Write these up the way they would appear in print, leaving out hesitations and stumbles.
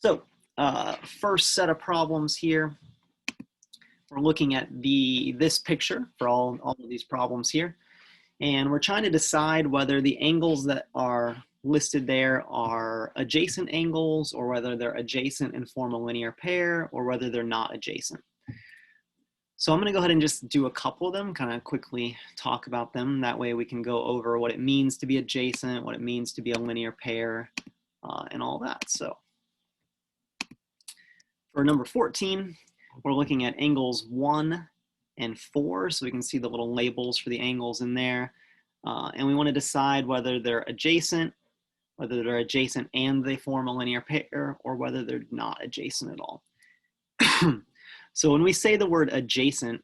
So first set of problems here, we're looking at this picture for all of these problems here. And we're trying to decide whether the angles that are listed there are adjacent angles or whether they're adjacent and form a linear pair or whether they're not adjacent. So I'm going to go ahead and just do a couple of them, kind of quickly talk about them. That way we can go over what it means to be adjacent, what it means to be a linear pair, and all that. So for number 14, we're looking at angles 1 and 4, so we can see the little labels for the angles in there. And we want to decide whether they're adjacent and they form a linear pair, or whether they're not adjacent at all. So when we say the word adjacent,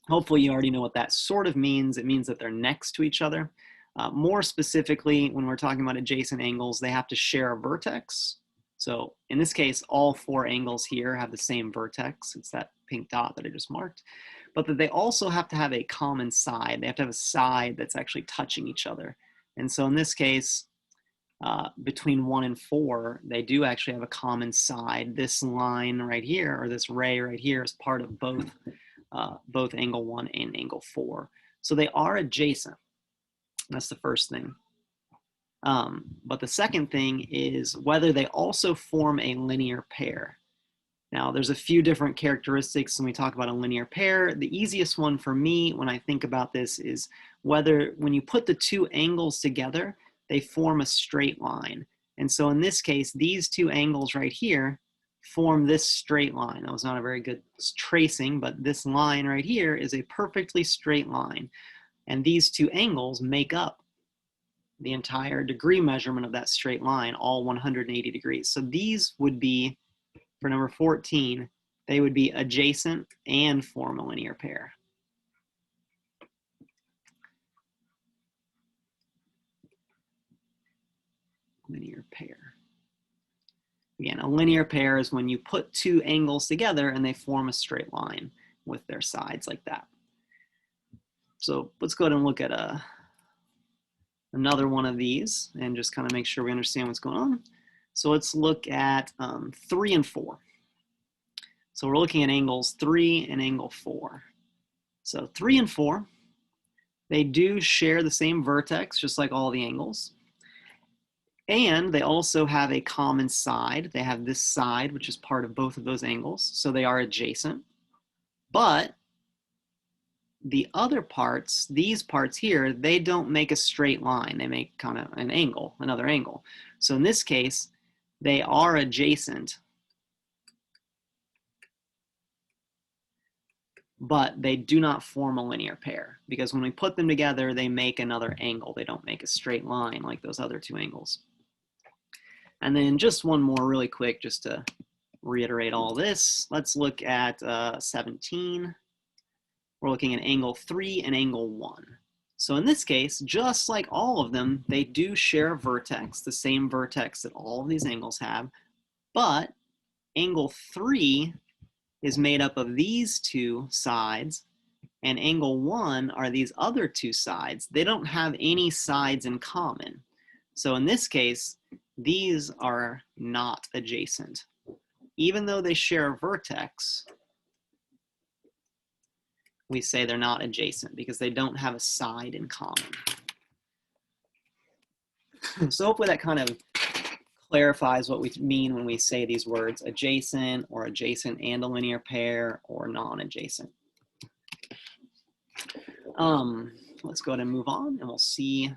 hopefully you already know what that sort of means. It means that they're next to each other. More specifically, when we're talking about adjacent angles, they have to share a vertex. So in this case, all 4 angles here have the same vertex. It's that pink dot that I just marked. But that they also have to have a common side. They have to have a side that's actually touching each other. And so in this case, between 1 and 4, they do actually have a common side. This line right here, or this ray right here, is part of both angle 1 and angle 4. So they are adjacent. That's the first thing. But the second thing is whether they also form a linear pair. Now, there's a few different characteristics when we talk about a linear pair. The easiest one for me when I think about this is whether when you put the 2 angles together, they form a straight line. And so in this case, these 2 angles right here form this straight line. That was not a very good tracing, but this line right here is a perfectly straight line. And these 2 angles make up the entire degree measurement of that straight line, all 180 degrees. So these would be, for number 14, they would be adjacent and form a linear pair. Linear pair. Again, a linear pair is when you put 2 angles together and they form a straight line with their sides like that. So let's go ahead and look at another one of these and just kind of make sure we understand what's going on. So let's look at 3 and 4. So we're looking at angles 3 and angle 4. So 3 and 4, they do share the same vertex, just like all the angles. And they also have a common side. They have this side, which is part of both of those angles. So they are adjacent. But the other parts, these parts here, they don't make a straight line. They make kind of an angle, another angle. So in this case, they are adjacent, but they do not form a linear pair, because when we put them together, they make another angle. They don't make a straight line like those other 2 angles. And then just one more really quick, just to reiterate all this. Let's look at 17. We're looking at angle 3 and angle 1. So in this case, just like all of them, they do share a vertex, the same vertex that all of these angles have, but angle 3 is made up of these 2 sides, and angle 1 are these other 2 sides. They don't have any sides in common. So in this case, these are not adjacent. Even though they share a vertex, we say they're not adjacent because they don't have a side in common. So hopefully that kind of clarifies what we mean when we say these words adjacent, or adjacent and a linear pair, or non-adjacent. Let's go ahead and move on, and we'll see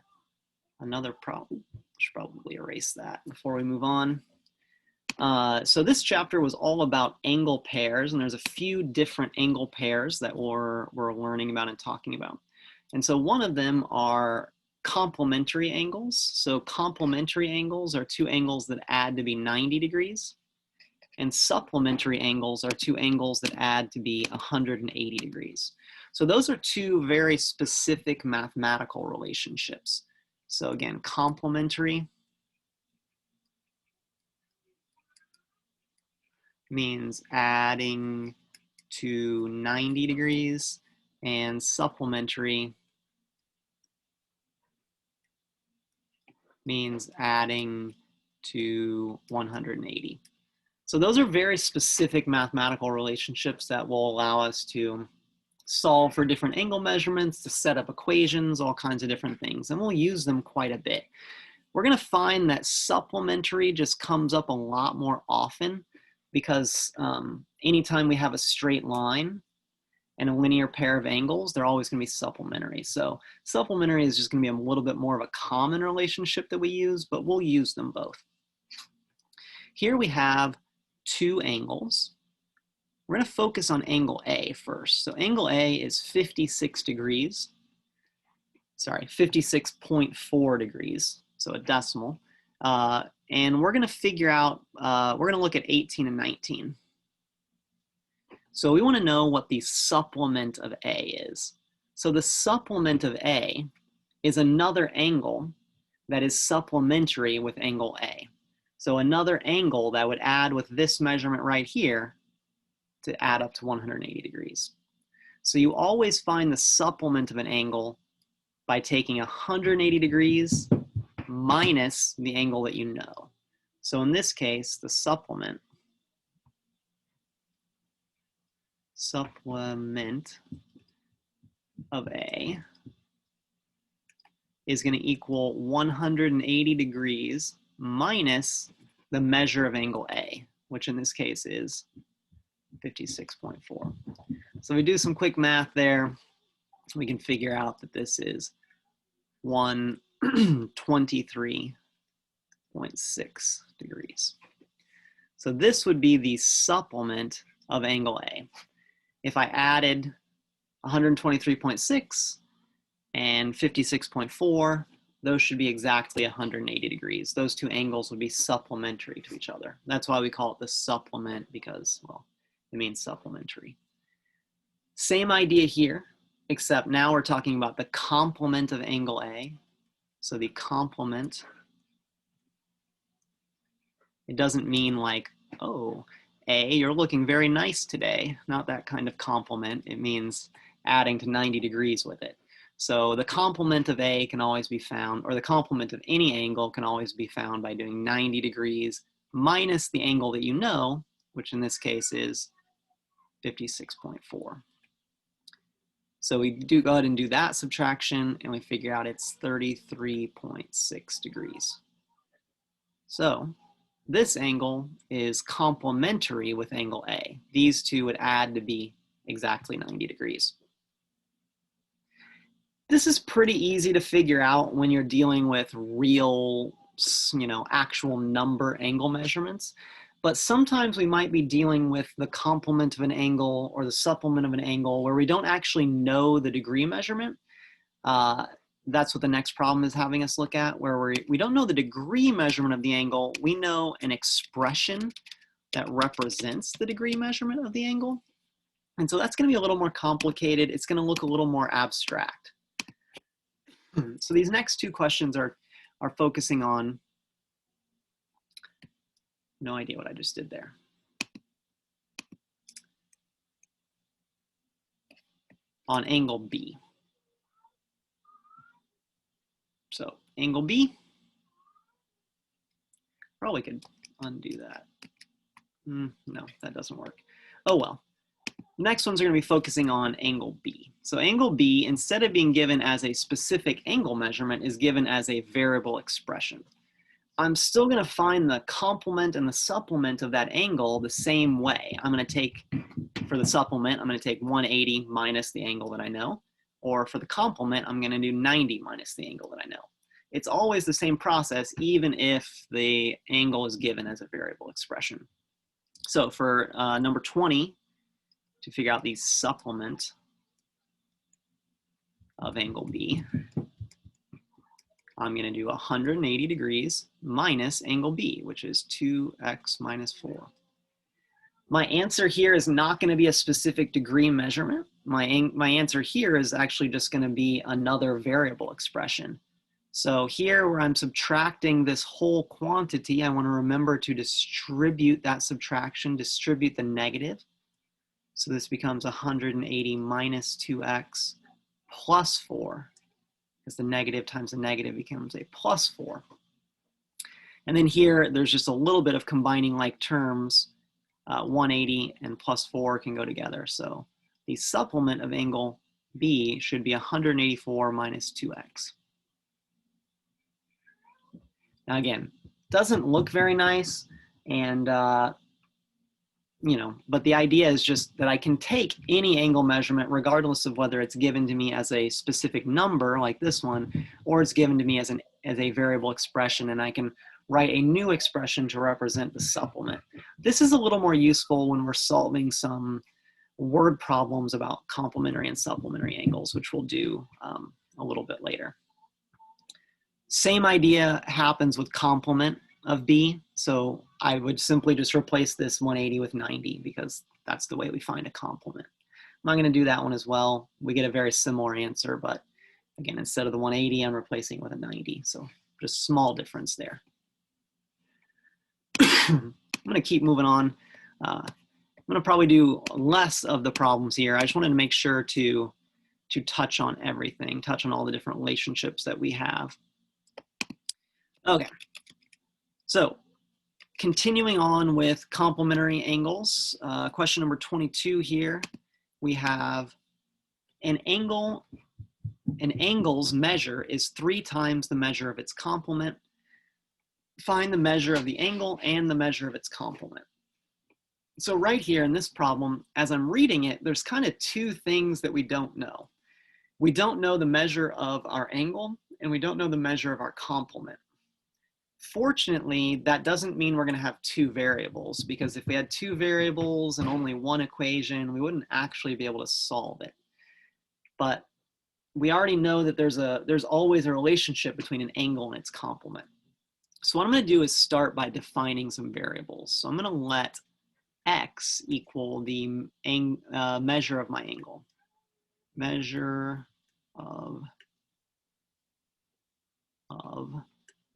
another problem. Should probably erase that before we move on. So this chapter was all about angle pairs, and there's a few different angle pairs that we're learning about and talking about. And so one of them are complementary angles. So complementary angles are 2 angles that add to be 90 degrees, and supplementary angles are 2 angles that add to be 180 degrees. So those are 2 very specific mathematical relationships. So again, complementary means adding to 90 degrees, and supplementary means adding to 180. So those are very specific mathematical relationships that will allow us to solve for different angle measurements, to set up equations, all kinds of different things, and we'll use them quite a bit. We're going to find that supplementary just comes up a lot more often because anytime we have a straight line and a linear pair of angles, they're always going to be supplementary. So supplementary is just going to be a little bit more of a common relationship that we use, but we'll use them both. Here we have two angles. We're going to focus on angle A first. So angle A is 56 degrees. Sorry, 56.4 degrees, so a decimal. And we're going to figure out, we're going to look at 18 and 19. So we want to know what the supplement of A is. So the supplement of A is another angle that is supplementary with angle A. So another angle that would add with this measurement right here to add up to 180 degrees. So you always find the supplement of an angle by taking 180 degrees minus the angle that you know. So in this case, the supplement of A is going to equal 180 degrees minus the measure of angle A, which in this case is 56.4. So we do some quick math there. We can figure out that this is 123.6 degrees. So this would be the supplement of angle A. If I added 123.6 and 56.4, those should be exactly 180 degrees. Those two angles would be supplementary to each other. That's why we call it the supplement, because, well, it means supplementary. Same idea here, except now we're talking about the complement of angle A. So the complement, it doesn't mean like, oh, A, you're looking very nice today. Not that kind of compliment. It means adding to 90 degrees with it. So the complement of A can always be found, or the complement of any angle can always be found by doing 90 degrees minus the angle that you know, which in this case is 56.4. So we do go ahead and do that subtraction, and we figure out it's 33.6 degrees. So this angle is complementary with angle A. These two would add to be exactly 90 degrees. This is pretty easy to figure out when you're dealing with real, actual number angle measurements. But sometimes we might be dealing with the complement of an angle or the supplement of an angle where we don't actually know the degree measurement. That's what the next problem is having us look at, where we don't know the degree measurement of the angle. We know an expression that represents the degree measurement of the angle. And so that's going to be a little more complicated. It's going to look a little more abstract. So these next two questions are focusing on, no idea what I just did there. On angle B. So angle B, probably could undo that. No, that doesn't work. Oh well. Next ones are going to be focusing on angle B. So angle B, instead of being given as a specific angle measurement, is given as a variable expression. I'm still going to find the complement and the supplement of that angle the same way. I'm going to take, for the supplement, I'm going to take 180 minus the angle that I know. Or for the complement, I'm going to do 90 minus the angle that I know. It's always the same process, even if the angle is given as a variable expression. So for number 20, to figure out the supplement of angle B, I'm going to do 180 degrees minus angle B, which is 2x minus 4. My answer here is not going to be a specific degree measurement. My answer here is actually just going to be another variable expression. So here where I'm subtracting this whole quantity, I want to remember to distribute that subtraction, distribute the negative. So this becomes 180 minus 2x plus 4, because the negative times the negative becomes a plus 4. And then here, there's just a little bit of combining like terms. 180 and plus 4 can go together. So the supplement of angle B should be 184 minus 2x. Now again, doesn't look very nice, and you know, but the idea is just that I can take any angle measurement regardless of whether it's given to me as a specific number like this one, or it's given to me as a variable expression, and I can write a new expression to represent the supplement. This is a little more useful when we're solving some word problems about complementary and supplementary angles, which we'll do a little bit later. Same idea happens with complement of B. So I would simply just replace this 180 with 90 because that's the way we find a complement. I'm not going to do that one as well. We get a very similar answer, but again, instead of the 180, I'm replacing it with a 90. So just small difference there. I'm going to keep moving on. I'm going to probably do less of the problems here. I just wanted to make sure to touch on everything, touch on all the different relationships that we have. Okay, so continuing on with complementary angles, question number 22 here, we have an angle's measure is 3 times the measure of its complement. Find the measure of the angle and the measure of its complement. So right here in this problem, as I'm reading it, there's kind of 2 things that we don't know. We don't know the measure of our angle, and we don't know the measure of our complement. Fortunately, that doesn't mean we're going to have 2 variables, because if we had 2 variables and only 1 equation, we wouldn't actually be able to solve it. But we already know that there's always a relationship between an angle and its complement. So what I'm going to do is start by defining some variables. So I'm going to let x equal the measure of my angle. Measure of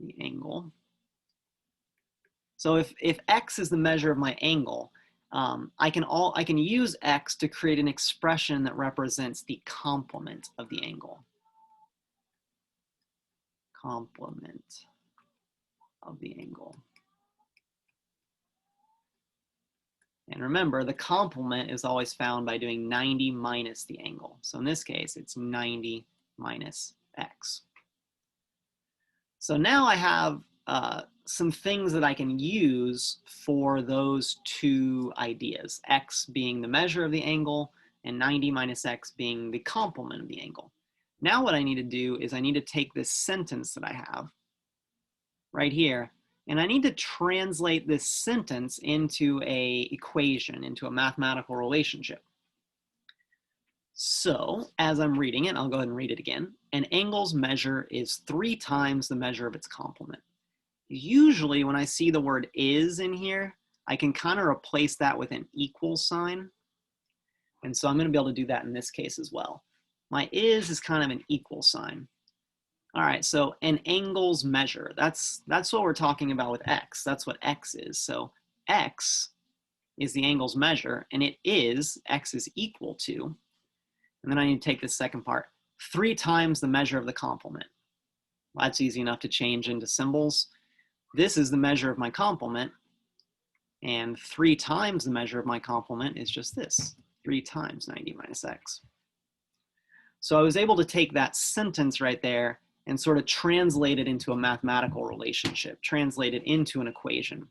the angle. So if x is the measure of my angle, I can use x to create an expression that represents the complement of the angle. Complement of the angle. And remember, the complement is always found by doing 90 minus the angle. So in this case, it's 90 minus x. So now I have some things that I can use for those 2 ideas, x being the measure of the angle and 90 minus x being the complement of the angle. Now what I need to do is I need to take this sentence that I have right here, and I need to translate this sentence into an equation, into a mathematical relationship. So as I'm reading it, I'll go ahead and read it again. An angle's measure is 3 times the measure of its complement. Usually when I see the word is in here, I can kind of replace that with an equal sign. And so I'm going to be able to do that in this case as well. My is kind of an equal sign. All right, so an angle's measure, that's what we're talking about with x. That's what x is. So x is the angle's measure, and x is equal to, and then I need to take this second part, 3 times the measure of the complement. Well, that's easy enough to change into symbols. This is the measure of my complement, and 3 times the measure of my complement is just this, 3 times 90 minus x. So I was able to take that sentence right there and sort of translate it into a mathematical relationship, translate it into an equation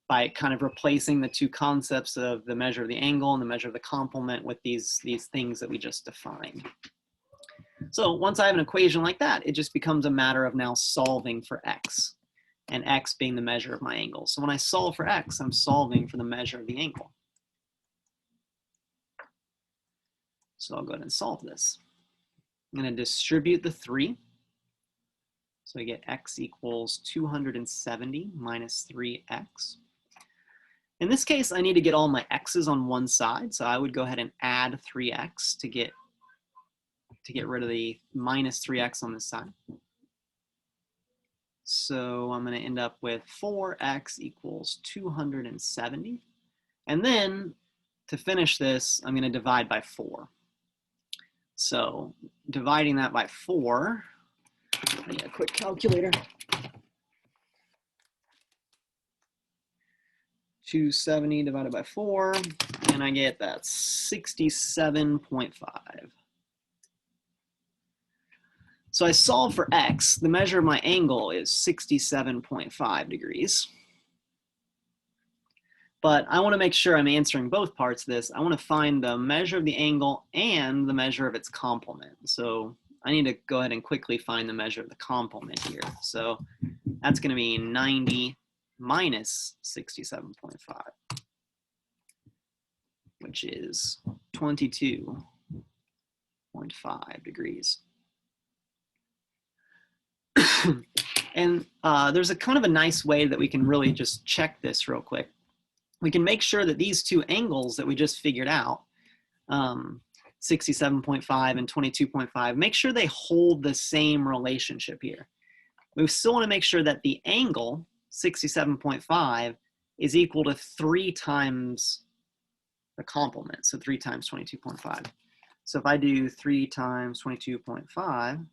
by kind of replacing the 2 concepts of the measure of the angle and the measure of the complement with these things that we just defined. So once I have an equation like that, it just becomes a matter of now solving for x, and x being the measure of my angle. So when I solve for x, I'm solving for the measure of the angle. So I'll go ahead and solve this. I'm going to distribute the 3. So I get x equals 270 minus 3x. In this case, I need to get all my x's on one side. So I would go ahead and add 3x to get rid of the minus 3x on this side. So I'm going to end up with 4x equals 270. And then to finish this, I'm going to divide by 4. So dividing that by 4, I need a quick calculator. 270 divided by 4, and I get that 67.5. So I solve for x. The measure of my angle is 67.5 degrees. But I want to make sure I'm answering both parts of this. I want to find the measure of the angle and the measure of its complement. So I need to go ahead and quickly find the measure of the complement here. So that's going to be 90 minus 67.5, which is 22.5 degrees. And there's a kind of a nice way that we can really just check this real quick. We can make sure that these two angles that we just figured out, 67.5 and 22.5, make sure they hold the same relationship here. We still want to make sure that the angle, 67.5, is equal to 3 times the complement, so 3 times 22.5. So if I do 3 times 22.5,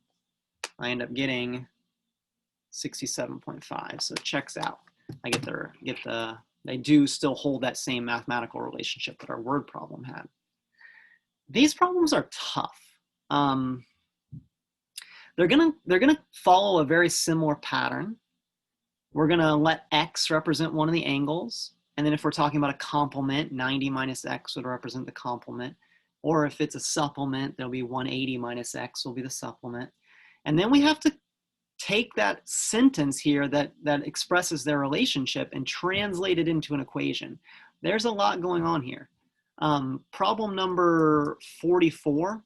I end up getting 67.5, so it checks out. I they do still hold that same mathematical relationship that our word problem had. These problems are tough. They're gonna follow a very similar pattern. We're gonna let x represent one of the angles, and then if we're talking about a complement, 90 minus x would represent the complement, or if it's a supplement, there'll be 180 minus x will be the supplement, and then we have to take that sentence here that expresses their relationship and translate it into an equation. There's a lot going on here. Problem number 44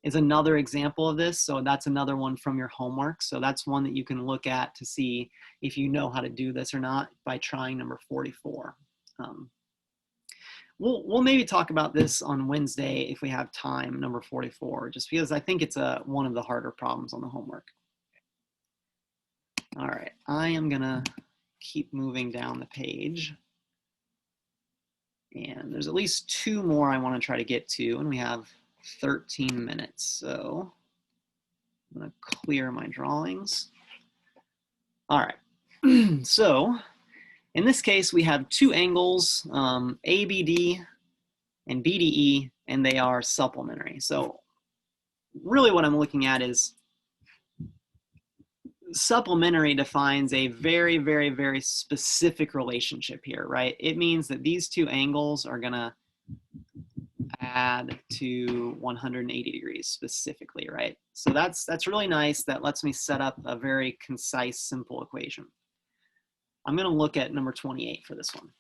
is another example of this. So that's another one from your homework. So that's one that you can look at to see if you know how to do this or not by trying number 44. We'll maybe talk about this on Wednesday if we have time, number 44, just because I think it's one of the harder problems on the homework. All right, I am gonna keep moving down the page. And there's at least 2 more I want to try to get to, and we have 13 minutes. So I'm gonna clear my drawings. All right, so in this case, we have 2 angles, ABD and BDE, and they are supplementary. So really what I'm looking at is supplementary defines a very, very, very specific relationship here, right? It means that these 2 angles are gonna add to 180 degrees specifically, right? So that's really nice. That lets me set up a very concise, simple equation. I'm gonna look at number 28 for this one.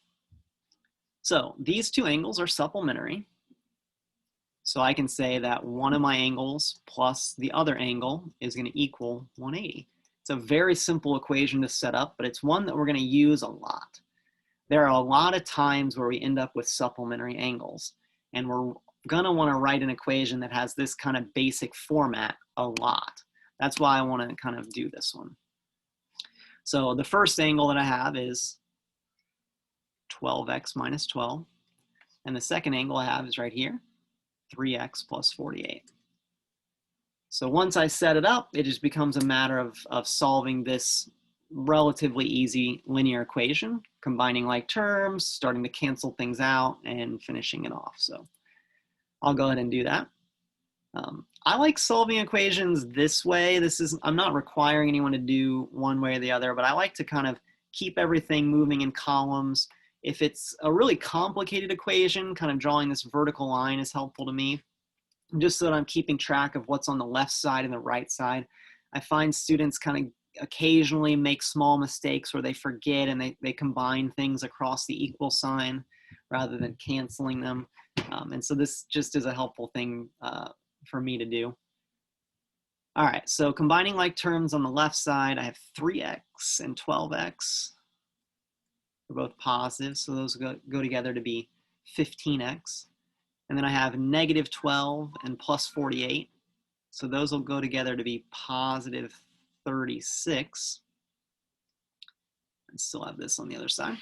So these 2 angles are supplementary. So I can say that one of my angles plus the other angle is gonna equal 180. It's a very simple equation to set up, but it's one that we're going to use a lot. There are a lot of times where we end up with supplementary angles, and we're going to want to write an equation that has this kind of basic format a lot. That's why I want to kind of do this one. So the first angle that I have is 12x minus 12, and the second angle I have is right here, 3x plus 48. So once I set it up, it just becomes a matter of solving this relatively easy linear equation, combining like terms, starting to cancel things out, and finishing it off. So I'll go ahead and do that. I like solving equations this way. I'm not requiring anyone to do one way or the other, but I like to kind of keep everything moving in columns. If it's a really complicated equation, kind of drawing this vertical line is helpful to me, just so that I'm keeping track of what's on the left side and the right side. I find students kind of occasionally make small mistakes where they forget and they combine things across the equal sign rather than canceling them. And so this just is a helpful thing for me to do. All right, so combining like terms on the left side, I have 3x and 12x. They're both positive, so those go together to be 15x. And then I have negative 12 and plus 48. So those will go together to be positive 36. I still have this on the other side.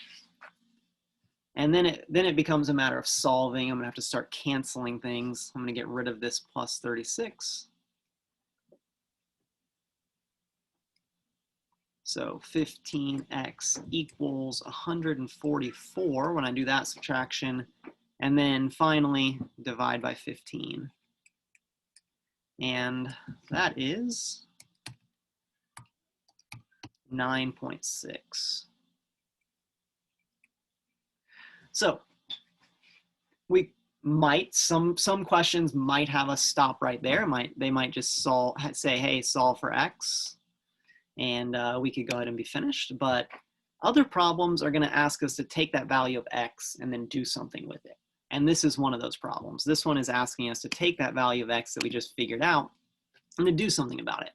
And then it becomes a matter of solving. I'm gonna have to start canceling things. I'm gonna get rid of this plus 36. So 15x equals 144 when I do that subtraction. And then finally divide by 15. And that is 9.6. So we might, some questions might have us stop right there. They might just say, hey, solve for x, and we could go ahead and be finished. But other problems are going to ask us to take that value of x and then do something with it. And this is one of those problems. This one is asking us to take that value of x that we just figured out and to do something about it.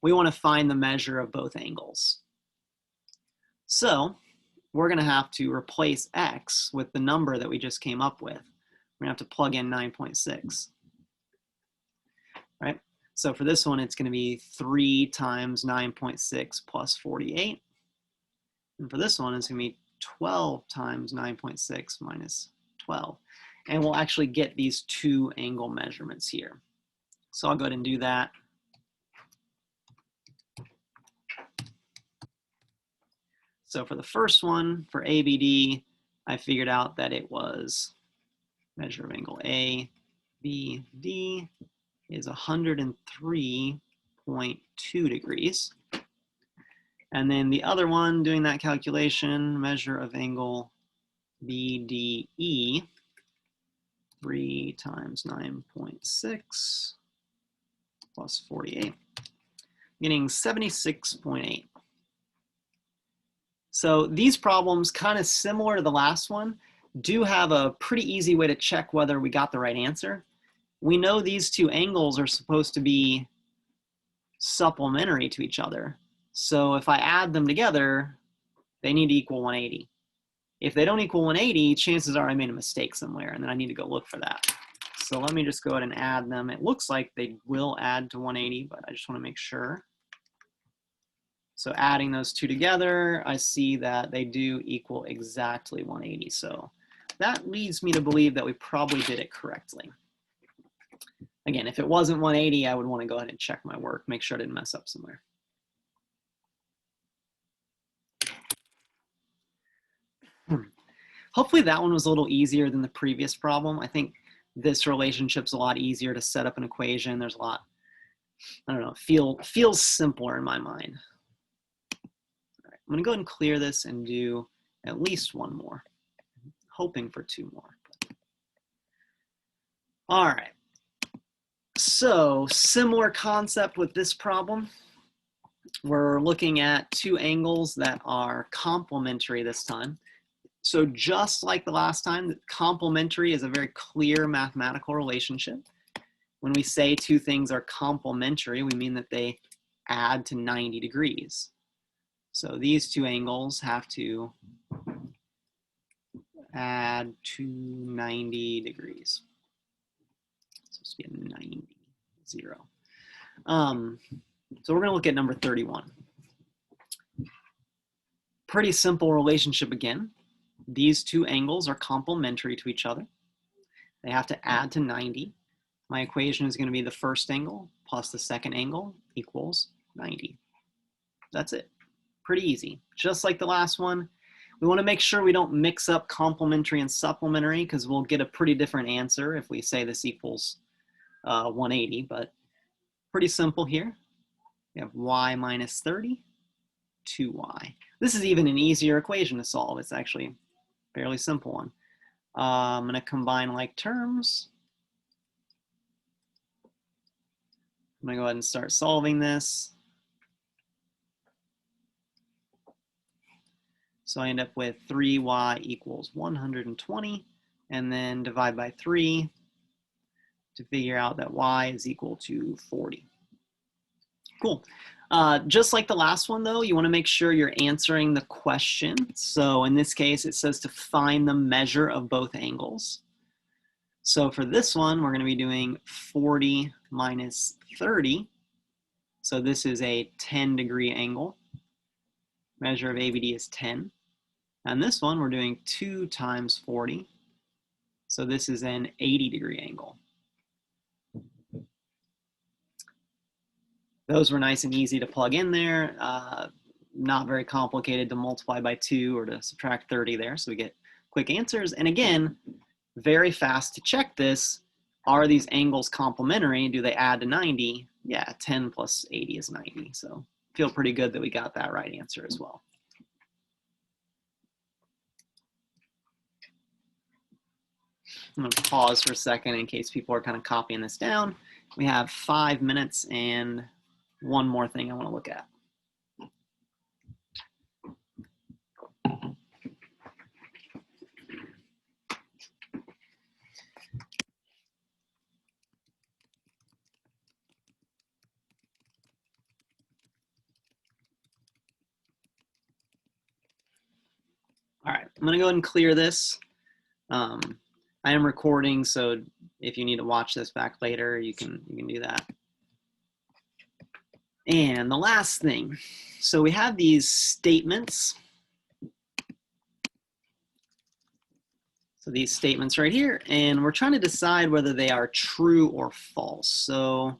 We want to find the measure of both angles. So we're going to have to replace x with the number that we just came up with. We're going to have to plug in 9.6, right? So for this one, it's going to be 3 times 9.6 plus 48. And for this one, it's going to be 12 times 9.6 minus 12. And we'll actually get these two angle measurements here. So I'll go ahead and do that. So for the first one, for ABD, I figured out that it was measure of angle A, B, D is 103.2 degrees. And then the other one, doing that calculation, measure of angle BDE, 3 times 9.6 plus 48, getting 76.8. So these problems, kind of similar to the last one, do have a pretty easy way to check whether we got the right answer. We know these two angles are supposed to be supplementary to each other. So if I add them together, they need to equal 180. If they don't equal 180, chances are I made a mistake somewhere, and then I need to go look for that. So let me just go ahead and add them. It looks like they will add to 180, but I just want to make sure. So adding those two together, I see that they do equal exactly 180. So that leads me to believe that we probably did it correctly. Again, if it wasn't 180, I would want to go ahead and check my work, make sure I didn't mess up somewhere. Hopefully that one was a little easier than the previous problem. I think this relationship's a lot easier to set up an equation. There's a lot, I don't know, feels simpler in my mind. All right, I'm gonna go ahead and clear this and do at least one more, hoping for 2 more. All right, so similar concept with this problem. We're looking at 2 angles that are complementary this time. So just like the last time, complementary is a very clear mathematical relationship. When we say 2 things are complementary, we mean that they add to 90 degrees. So these 2 angles have to add to 90 degrees. So it's supposed to be a 90, 0. So we're going to look at number 31. Pretty simple relationship again. These 2 angles are complementary to each other. They have to add to 90. My equation is going to be the first angle plus the second angle equals 90. That's it. Pretty easy. Just like the last one, we want to make sure we don't mix up complementary and supplementary because we'll get a pretty different answer if we say this equals 180, but pretty simple here. We have y minus 30, 2y. This is even an easier equation to solve. It's actually a fairly simple one. I'm going to combine like terms. I'm going to go ahead and start solving this. So I end up with 3y equals 120, and then divide by 3 to figure out that y is equal to 40. Cool. Just like the last one, though, you want to make sure you're answering the question. So in this case, it says to find the measure of both angles. So for this one, we're going to be doing 40 minus 30. So this is a 10-degree angle. Measure of ABD is 10. And this one, we're doing 2 times 40. So this is an 80-degree angle. Those were nice and easy to plug in there. not very complicated to multiply by 2 or to subtract 30 there, so we get quick answers. And again, very fast to check this. Are these angles complementary? Do they add to 90? Yeah, 10 plus 80 is 90. So feel pretty good that we got that right answer as well. I'm going to pause for a second in case people are kind of copying this down. We have 5 minutes and one more thing I want to look at. All right, I'm going to go ahead and clear this. I am recording, so if you need to watch this back later, you can do that. And the last thing, so we have these statements. So these statements right here, and we're trying to decide whether they are true or false. So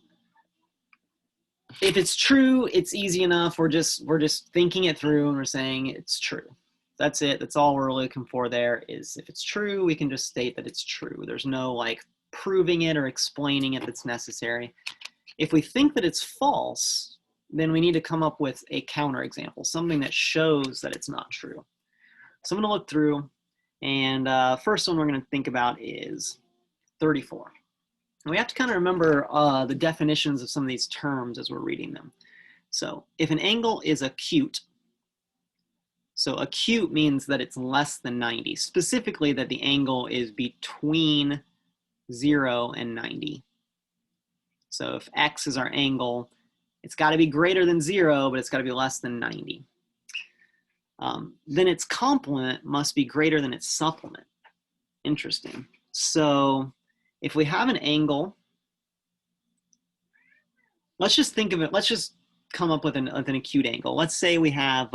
if it's true, it's easy enough. We're just thinking it through and we're saying it's true. That's it. That's all we're looking for there is if it's true, we can just state that it's true. There's no like proving it or explaining it that's necessary. If we think that it's false, then we need to come up with a counterexample, something that shows that it's not true. So I'm going to look through, and first one we're going to think about is 34. And we have to kind of remember the definitions of some of these terms as we're reading them. So if an angle is acute, so acute means that it's less than 90, specifically that the angle is between 0 and 90. So if x is our angle, it's got to be greater than 0, but it's got to be less than 90. Then its complement must be greater than its supplement. Interesting. So if we have an angle, let's just think of it, let's just come up with an acute angle. Let's say we have,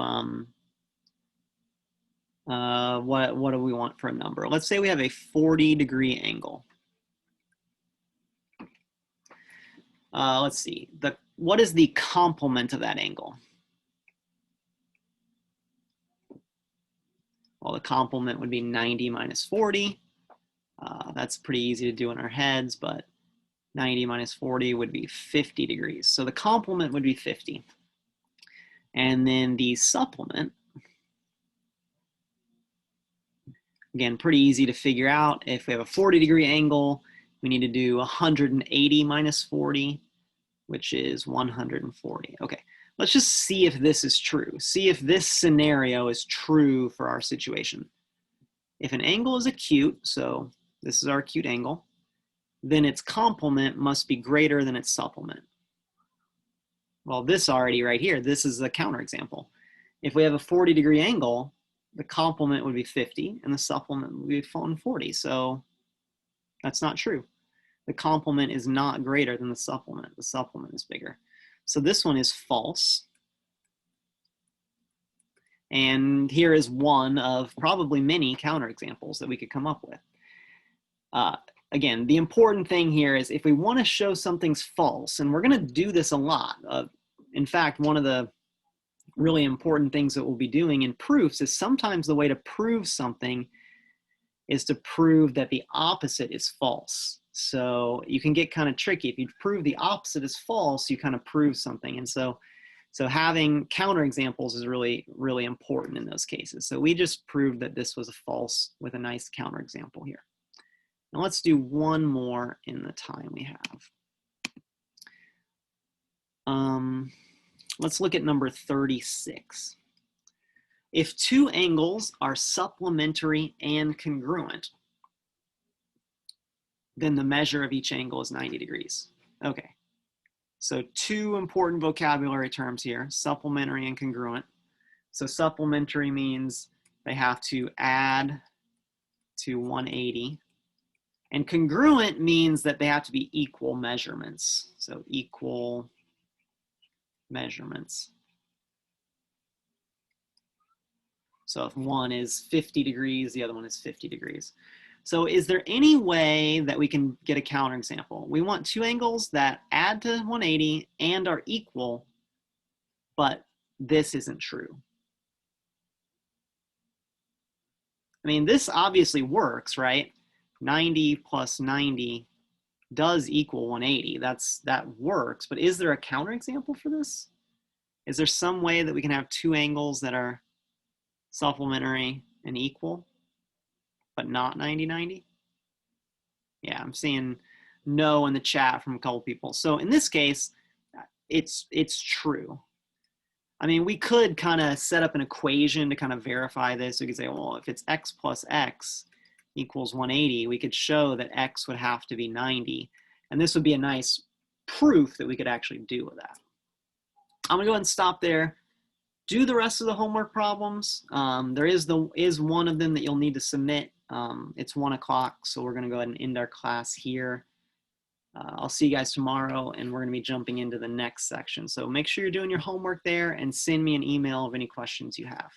what do we want for a number? Let's say we have a 40-degree angle. Let's see, what is the complement of that angle? Well, the complement would be 90 minus 40. That's pretty easy to do in our heads, but 90 minus 40 would be 50 degrees. So the complement would be 50. And then the supplement, again, pretty easy to figure out. If we have a 40-degree angle, we need to do 180 minus 40, which is 140. Okay, let's just see if this is true. See if this scenario is true for our situation. If an angle is acute, so this is our acute angle, then its complement must be greater than its supplement. Well, this already right here, this is the counterexample. If we have a 40-degree angle, the complement would be 50 and the supplement would be 40. So that's not true. The complement is not greater than the supplement. The supplement is bigger. So this one is false. And here is one of probably many counterexamples that we could come up with. Again, the important thing here is if we want to show something's false, and we're going to do this a lot. In fact, one of the really important things that we'll be doing in proofs is sometimes the way to prove something is to prove that the opposite is false. So you can get kind of tricky. If you prove the opposite is false, you kind of prove something. And so having counterexamples is really, really important in those cases. So we just proved that this was a false with a nice counterexample here. Now let's do one more in the time we have. Let's look at number 36. If two angles are supplementary and congruent, then the measure of each angle is 90 degrees. Okay, so two important vocabulary terms here, supplementary and congruent. So supplementary means they have to add to 180. And congruent means that they have to be equal measurements. So equal measurements. So if one is 50 degrees, the other one is 50 degrees. So is there any way that we can get a counterexample? We want two angles that add to 180 and are equal, but this isn't true. I mean, this obviously works, right? 90 plus 90 does equal 180. That works, but is there a counterexample for this? Is there some way that we can have two angles that are supplementary and equal, but not 90-90? Yeah, I'm seeing no in the chat from a couple people. So in this case, it's true. I mean, we could kind of set up an equation to kind of verify this. We could say, well, if it's x plus x equals 180, we could show that x would have to be 90. And this would be a nice proof that we could actually do with that. I'm gonna go ahead and stop there. Do the rest of the homework problems. There is one of them that you'll need to submit. It's 1 o'clock, so we're gonna go ahead and end our class here. I'll see you guys tomorrow, and we're gonna be jumping into the next section. So make sure you're doing your homework there and send me an email of any questions you have.